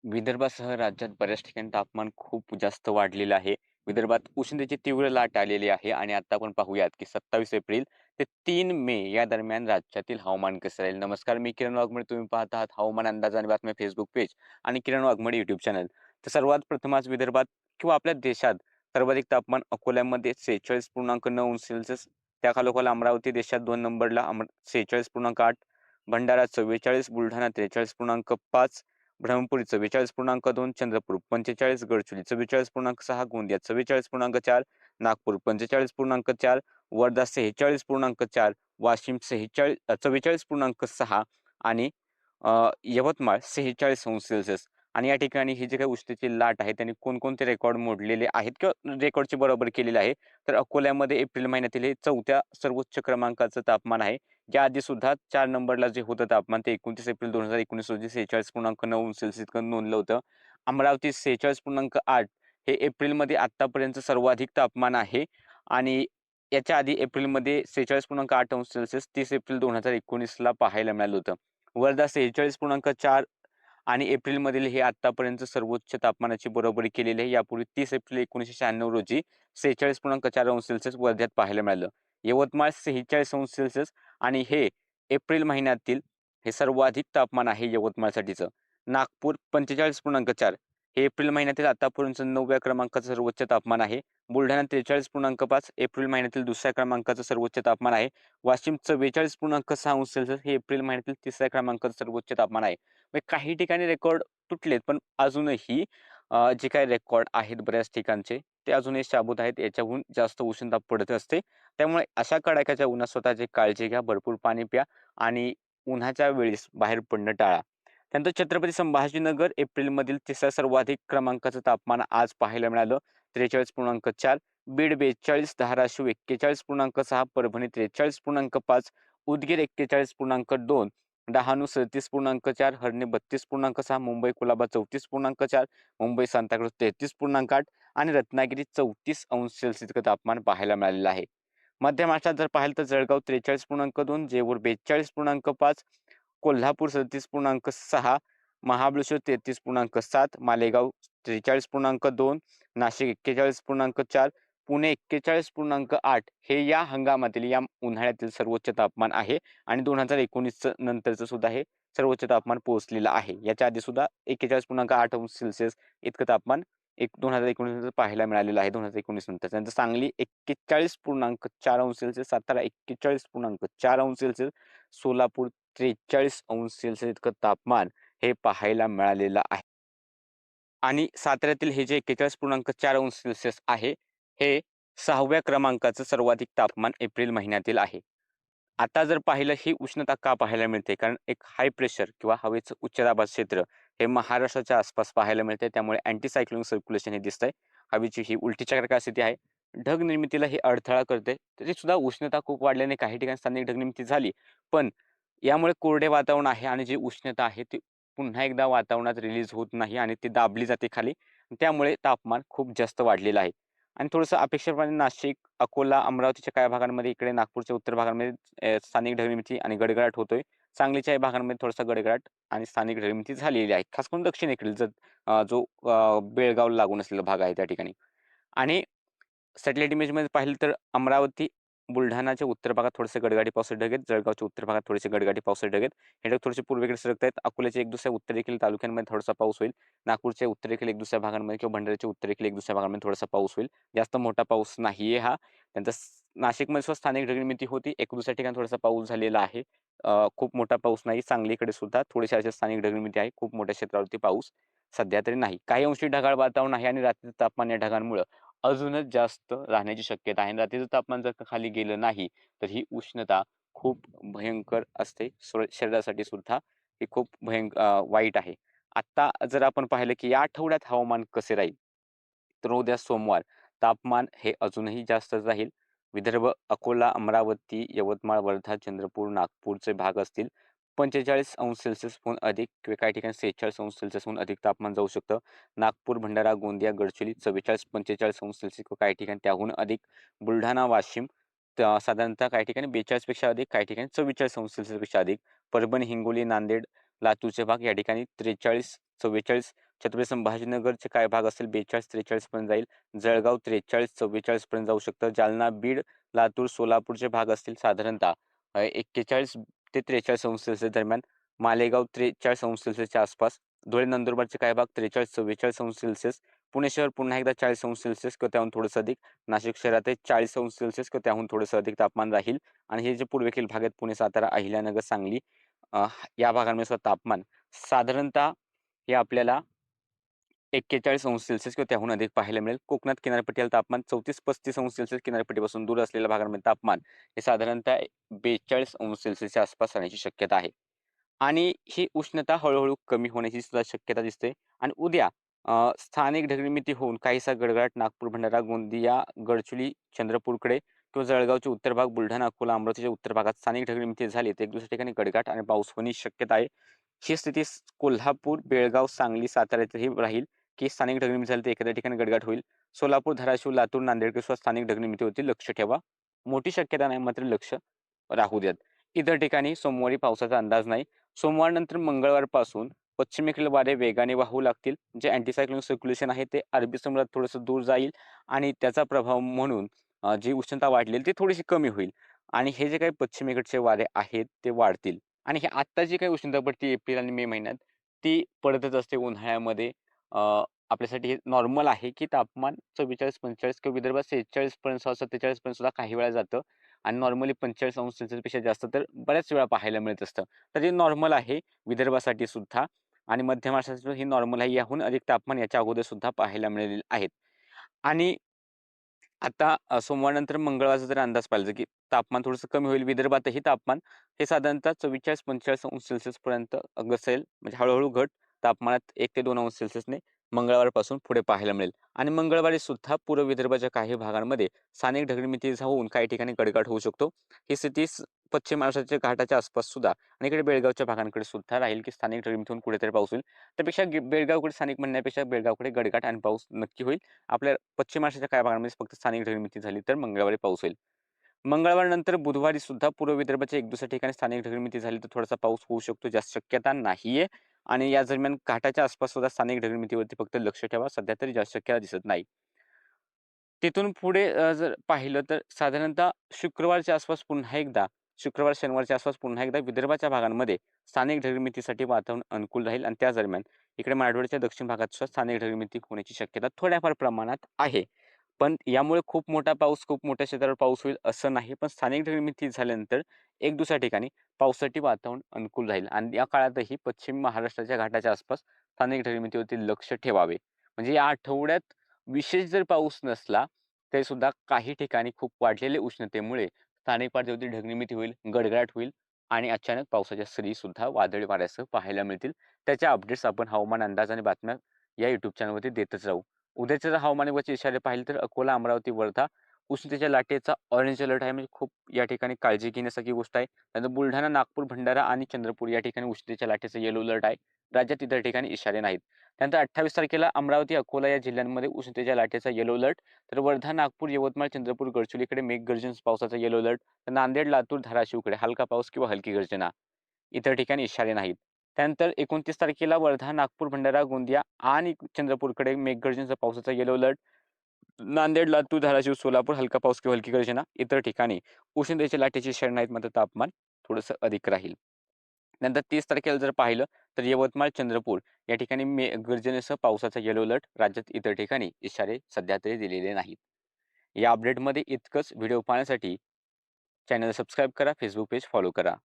विदर्भासह राज्यात बऱ्याच ठिकाणी तापमान खूप जास्त वाढलेलं आहे. विदर्भात उष्णतेची तीव्र लाट आलेली आहे आणि आता आपण पाहूयात की 27 एप्रिल ते 3 मे या दरम्यान राज्यातील हवामान कसं राहील. नमस्कार, मी किरण वाघमोडे. तुम्ही पाहत आहात हवामान अंदाज आणि बातम्या फेसबुक पेज आणि किरण वाघमोडे YouTube चॅनल. तर सर्वात प्रथम आज विदर्भात किंवा आपल्या देशात सर्वाधिक तापमान अकोल्यामध्ये 46.9 अंश सेल्सिअस, त्याखालोखाल अमरावती देशात 2 नंबरला 46.8, भंडारा 44, बुलढाणा 43.5, ब्रह्मपुरी 44.2, चंद्रपूर 45, गडचिरोली 44.6, गोंदिया 44.4, नागपूर 45.4, वर्धा 46.4, वाशिम 44.6 आणि यवतमाळ 46 अंश सेल्सिअस. आणि या ठिकाणी ही जी काही उष्णतेची लाट आहे त्यांनी कोणकोणते रेकॉर्ड मोडलेले आहेत किंवा रेकॉर्डची बरोबर केलेले आहे. तर अकोल्यामध्ये एप्रिल महिन्यातील हे 4थ्या सर्वोच्च क्रमांकाचं तापमान आहे. या आधी सुद्धा 4 नंबरला जे होतं तापमान ते 29 एप्रिल 2019 रोजी 46.9 अंश सेल्सिअस इतकं नोंदलं होतं. अमरावती 46.8 हे एप्रिलमध्ये आत्तापर्यंतचं सर्वाधिक तापमान आहे आणि याच्या आधी एप्रिलमध्ये 46.8 अंश सेल्सिअस 30 एप्रिल 2019ला पाहायला मिळालं होतं. वर्धा 46.4 आणि एप्रिलमधील हे आत्तापर्यंत सर्वोच्च तापमानाची बरोबरी केलेली आहे. यापूर्वी 30 एप्रिल 1996 रोजी 46.4 अंश सेल्सिअस वर्ध्यात पाहायला मिळालं. यवतमाळ 46 अंश सेल्सिअस आणि हे एप्रिल महिन्यातील हे सर्वाधिक तापमान आहे यवतमाळसाठीचं. नागपूर 45.4 हे एप्रिल महिन्यातील आतापर्यंतचं 9व्या क्रमांकाचं सर्वोच्च तापमान आहे. बुलढाणा 43.5 एप्रिल महिन्यातील 2ऱ्या क्रमांकाचं सर्वोच्च तापमान आहे. वाशिम 44.6 अंश सेल्सिअस हे एप्रिल महिन्यातील 3ऱ्या क्रमांकाचं सर्वोच्च तापमान आहे. म्हणजे काही ठिकाणी रेकॉर्ड तुटलेत, पण अजूनही जे काही रेकॉर्ड आहेत बऱ्याच ठिकाणचे, ते अजूनही शाबूत आहेत. याच्याहून जास्त उष्णता पडत असते. त्यामुळे अशा कडाक्याच्या उन्हात स्वतःची काळजी घ्या, भरपूर पाणी प्या आणि उन्हाच्या वेळेस बाहेर पडणं टाळा. त्यानंतर छत्रपती संभाजीनगर एप्रिलमधील 3ऱ्या सर्वाधिक क्रमांकाचं तापमान आज पाहायला मिळालं 43.4, बीड 42, धाराशिव 41.6, परभणी 43.5, उदगीर 41.2, डहाणू 37.4, हरणे 32.6, मुंबई कुलाबा 34.4, मुंबई सांताक्रूझ 33.8 आणि रत्नागिरी 34 अंश सेल्सिअस इतकं तापमान पाहायला मिळालेलं आहे. मध्य महाराष्ट्रात जर पाहिलं तर जळगाव 43.2, जेऊर 42.5, कोल्हापूर 37.6, महाबळेश्वर 33.7, मालेगाव 43.2, नाशिक 41.4, पुणे 41.8 हे या हंगामातील या उन्हाळ्यातील सर्वोच्च तापमान आहे आणि 2019 नंतरचं सुद्धा हे सर्वोच्च तापमान पोहोचलेलं आहे. याच्या आधी सुद्धा 41.8 अंश सेल्सिअस इतकं तापमान 2019 नंतर पाहायला मिळालेलं आहे 2019 नंतर. त्यानंतर सांगली 41.4 अंश सेल्सिअस, सातारा 41.4 अंश सेल्सिअस, सोलापूर 43 अंश सेल्सिअस इतकं तापमान हे पाहायला मिळालेलं आहे. आणि साताऱ्यातील हे जे 41.4 अंश सेल्सिअस आहे, हे 6व्या क्रमांकाचं सर्वाधिक तापमान एप्रिल महिन्यातील आहे. आता जर पाहिलं ही उष्णता का पाहायला मिळते? कारण एक हाय प्रेशर किंवा हवेचं उच्च दाबाचं क्षेत्र हे महाराष्ट्राच्या आसपास पाहायला मिळते. त्यामुळे अँटी सायक्लोनिक सर्क्युलेशन हे दिसतंय. हवेची ही उलटी चक्राकार स्थिती आहे. ढग निर्मितीला हे अडथळा करते. तरी सुद्धा उष्णता खूप वाढल्याने काही ठिकाणी स्थानिक ढग निर्मिती झाली. पण यामुळे कोरडे वातावरण आहे आणि जी उष्णता आहे ती पुन्हा एकदा वातावरणात रिलीज होत नाही आणि ती दाबली जाते खाली. त्यामुळे तापमान खूप जास्त वाढलेलं आहे. आणि थोडंसं अपेक्षेप्रमाणे नाशिक, अकोला, अमरावतीच्या काही भागांमध्ये, इकडे नागपूरच्या उत्तर भागांमध्ये स्थानिक ढगनिर्मिती आणि गडगडाट होतोय. सांगलीच्याही भागांमध्ये थोडासा गडगडाट आणि स्थानिक ढगनिर्मिती झालेली आहे. खास करून दक्षिणेकडील जो बेळगावला लागून असलेला भाग आहे त्या ठिकाणी. आणि सॅटेलाइट इमेजमध्ये पाहिलं तर अमरावती, बुलढाणाच्या उत्तर भागात थोडेसे गडगडी पावसाचे ढग आहेत. जळगावच्या उत्तर भागात थोडेसे गडगडी पावसाचे ढग आहेत. हे ढग थोडेसे पूर्वेकडे सरकत आहेत. अकोल्याच्या एक दुसऱ्या उत्तरेकडील तालुक्यांमध्ये थोडासा पाऊस होईल. नागपूरच्या उत्तरेकडील एक दुसऱ्या भागांमध्ये किंवा भंडाऱ्याच्या उत्तरेकडील एक दुसऱ्या भागांमध्ये थोडासा पाऊस होईल. जास्त मोठा पाऊस नाहीये हा. त्यानंतर नाशिकमध्ये सुद्धा स्थानिक ढगनिर्मिती होती. एक दुसऱ्या ठिकाणी थोडासा पाऊस झालेला आहे. खूप मोठा पाऊस नाही. सांगलीकडे सुद्धा थोडेसे असे स्थानिक ढगनिर्मिती आहे. खूप मोठ्या क्षेत्रावरती पाऊस सध्या तरी नाही. काही अंशी ढगाळ वातावरण आहे आणि रात्रीचं तापमान या ढगांमुळं अजूनच जास्त राहण्याची शक्यता आहे. आणि रात्रीचं तापमान जर का खाली गेलं नाही, तर ही उष्णता खूप भयंकर असते. शरीरासाठी सुद्धा ही खूप वाईट आहे. आता जर आपण पाहिलं, की या आठवड्यात हवामान कसे राहील? तर उद्या सोमवार तापमान हे अजूनही जास्तच राहील. विदर्भ, अकोला, अमरावती, यवतमाळ, वर्धा, चंद्रपूर, नागपूरचे भाग असतील 45 अंश सेल्सिअसहून अधिक किंवा काही ठिकाणी 46 अंश सेल्सिअसहून अधिक तापमान जाऊ शकतं. नागपूर, भंडारा, गोंदिया, गडचिरोली 44-45 अंश सेल्सिअस किंवा काही ठिकाणी त्याहून अधिक. बुलढाणा, वाशिम साधारणतः काही ठिकाणी 42 पेक्षा अधिक, काही ठिकाणी 44 अंश सेल्सिअसपेक्षा अधिक. परभणी, हिंगोली, नांदेड, लातूरचे भाग या ठिकाणी 43, 44, छत्रपती संभाजीनगरचे काही भाग असतील 42-43 पर्यंत जाईल. जळगाव 43-44 पर्यंत जाऊ शकतं. जालना, बीड, लातूर, सोलापूरचे भाग असतील साधारणतः 41 ते 43 अंश सेल्सिअस दरम्यान. मालेगाव 43 अंश सेल्सिअसच्या आसपास. धुळे, नंदुरबारचे काही भाग 43-44 अंश सेल्सिअस. पुणे शहर पुन्हा एकदा 40 अंश सेल्सिअस किंवा त्याहून थोडंसं अधिक. नाशिक शहरातही 40 अंश सेल्सिअस किंवा त्याहून थोडंसं अधिक तापमान राहील. आणि हे जे पूर्वेकडील भाग आहेत पुणे, सातारा, अहिल्यानगर, सांगली या भागांमध्ये सुद्धा तापमान साधारणतः हे आपल्याला 41 अंश सेल्सिअस किंवा त्याहून अधिक पाहायला मिळेल. कोकणात किनारपट्टीला तापमान 34-35 अंश सेल्सिअस, किनारपट्टीपासून दूर असलेल्या भागांमध्ये तापमान हे साधारणतः 42 अंश सेल्सिअसच्या आसपास राहण्याची शक्यता आहे. आणि ही उष्णता हळू कमी होण्याची सुद्धा शक्यता दिसते. आणि उद्या स्थानिक ढगमिती होऊन काहीसा गडगडाट नागपूर, भंडारा, गोंदिया, गडचिरोली, चंद्रपूरकडे किंवा जळगावचे उत्तर भाग, बुलढाणा, अकोला, अमरावतीच्या उत्तर भागात स्थानिक ढगमिती झाली तर एक दुसऱ्या ठिकाणी गडगडाट आणि पाऊस होण्याची शक्यता आहे. ही स्थिती कोल्हापूर, बेळगाव, सांगली, सातारा इथेही राहील, की स्थानिक ढगनिर्मिती झाली तर एखाद्या ठिकाणी गडगडाट होईल. सोलापूर, धाराशिव, लातूर, नांदेड सुद्धा स्थानिक ढगनिर्मिती होती. लक्ष ठेवा. मोठी शक्यता नाही, मात्र लक्ष राहू द्यात. इतर ठिकाणी सोमवारी पावसाचा अंदाज नाही. सोमवारनंतर मंगळवारपासून पश्चिमेकडील वारे वेगाने वाहू लागतील. जे अँटीसायक्लोनिक सर्क्युलेशन आहे ते अरबी समुद्रात थोडंसं दूर जाईल आणि त्याचा प्रभाव म्हणून जी उष्णता वाढलेली ती थोडीशी कमी होईल आणि हे जे काही पश्चिमेकडचे वारे आहेत ते वाढतील. आणि हे आत्ता जी काही उष्णता पडते एप्रिल आणि मे महिन्यात ती पडतच असते उन्हाळ्यामध्ये. अ, आपल्यासाठी हे नॉर्मल आहे, की तापमान 44-45 किंवा विदर्भात 46 पर्यंत 47 पर्यंत सुद्धा काही वेळा जातं आणि नॉर्मली 45 अंश सेल्सिअसपेक्षा जास्त तर बऱ्याच वेळा पाहायला मिळत असतं. तर हे नॉर्मल आहे विदर्भासाठी सुद्धा आणि मध्य महाराष्ट्रासाठी सुद्धा हे नॉर्मल आहे. याहून अधिक तापमान याच्या अगोदर सुद्धा पाहायला मिळालेले आहेत. आणि आता सोमवारनंतर मंगळवारचा जर अंदाज पाहिला की तापमान थोडंसं कमी होईल. विदर्भातही तापमान हे साधारणतः 44-45 अंश सेल्सिअस पर्यंत घसेल. म्हणजे हळू घट तापमानात 1 ते 2 अंश सेल्सिअसने मंगळवारपासून पुढे पाहायला मिळेल. आणि मंगळवारी सुद्धा पूर्व विदर्भाच्या काही भागांमध्ये स्थानिक ढगमिती होऊन काही ठिकाणी गडगडाट होऊ शकतो. ही स्थिती पश्चिम महाराष्ट्राच्या घाटाच्या आसपास सुद्धा आणि इकडे बेळगावच्या भागांकडे सुद्धा राहील, की स्थानिक ढगमिती होऊन कुठेतरी पाऊस होईल. त्यापेक्षा बेळगावकडे स्थानिक म्हणण्यापेक्षा बेळगावकडे गडगडाट आणि पाऊस नक्की होईल. आपल्या पश्चिम महाराष्ट्राच्या काही भागांमध्ये फक्त स्थानिक ढगमिती झाली तर मंगळवारी पाऊस होईल. मंगळवारनंतर बुधवारी सुद्धा पूर्व विदर्भाच्या एक दुसऱ्या ठिकाणी स्थानिक ढगमिती झाली तर थोडासा पाऊस होऊ शकतो. जास्त शक्यता नाहीये. आणि या दरम्यान घाटाच्या आसपास सुद्धा स्थानिक ढगमितीवरती फक्त लक्ष ठेवा. सध्या तरी जास्त शक्यता दिसत नाही. तिथून पुढे जर पाहिलं तर साधारणतः शुक्रवारच्या आसपास पुन्हा एकदा शुक्रवार, शनिवारच्या आसपास पुन्हा एकदा विदर्भाच्या भागांमध्ये स्थानिक ढगमितीसाठी वातावरण अनुकूल राहील आणि त्याच दरम्यान इकडे मराठवाड्याच्या दक्षिण भागात सुद्धा स्थानिक ढगमिती होण्याची शक्यता थोड्याफार प्रमाणात आहे. पण यामुळे खूप मोठा पाऊस, खूप मोठ्या क्षेत्रावर पाऊस होईल असं नाही. पण स्थानिक ढगमिती झाल्यानंतर एक दुसऱ्या ठिकाणी पावसासाठी वातावरण अनुकूल राहील आणि या काळातही पश्चिम महाराष्ट्राच्या घाटाच्या आसपास स्थानिक ढगमितीवरती लक्ष ठेवावे. म्हणजे या आठवड्यात विशेष जर पाऊस नसला, तरी सुद्धा काही ठिकाणी खूप वाढलेल्या उष्णतेमुळे स्थानिक पातळीवरती ढगनिर्मिती होईल, गडगडाट होईल आणि अचानक पावसाच्या सरी सुद्धा वादळी वाऱ्यासह पाहायला मिळतील. त्याच्या अपडेट्स आपण हवामान अंदाज आणि बातम्या या YouTube चॅनलवरती देतच राहू. उद्याचे जर हवामानावरचे इशारे पाहिले तर अकोला, अमरावती, वर्धा उष्णतेच्या लाटेचा ऑरेंज अलर्ट आहे. म्हणजे खूप या ठिकाणी काळजी घेण्यासारखी गोष्ट आहे. त्यानंतर बुलढाणा, नागपूर, भंडारा आणि चंद्रपूर या ठिकाणी उष्णतेच्या लाटेचा येलो अलर्ट आहे. राज्यात इतर ठिकाणी इशारे नाहीत. त्यानंतर 28 तारखेला अमरावती, अकोला या जिल्ह्यांमध्ये उष्णतेच्या लाटेचा येलो अलर्ट, तर वर्धा, नागपूर, यवतमाळ, चंद्रपूर, गडचिरोलीकडे मेघगर्जन पावसाचा येलो अलर्ट, तर नांदेड, लातूर, धाराशिवकडे हलका पाऊस किंवा हलकी गर्जना. इतर ठिकाणी इशारे नाहीत. त्यानंतर 29 तारखेला वर्धा, नागपूर, भंडारा, गोंदिया आणि चंद्रपूरकडे मेघगर्जनचा पावसाचा येलो अलर्ट, नांदेड, लातूर, धाराशिव, सोलापूर हलका पाऊस किंवा हलकी गर्जना. इतर ठिकाणी उष्णतेच्या लाटेची इशारे नाहीत, मात्र तापमान थोडंसं अधिक राहील. नंतर 30 तारखेला जर पाहिलं तर यवतमाळ, चंद्रपूर या ठिकाणी गर्जनेसह पावसाचा येलो अलर्ट. राज्यात इतर ठिकाणी इशारे सध्या तरी दिलेले नाहीत. या अपडेटमध्ये इतकंच. व्हिडिओ पाहण्यासाठी चॅनल सबस्क्राईब करा, फेसबुक पेज फॉलो करा.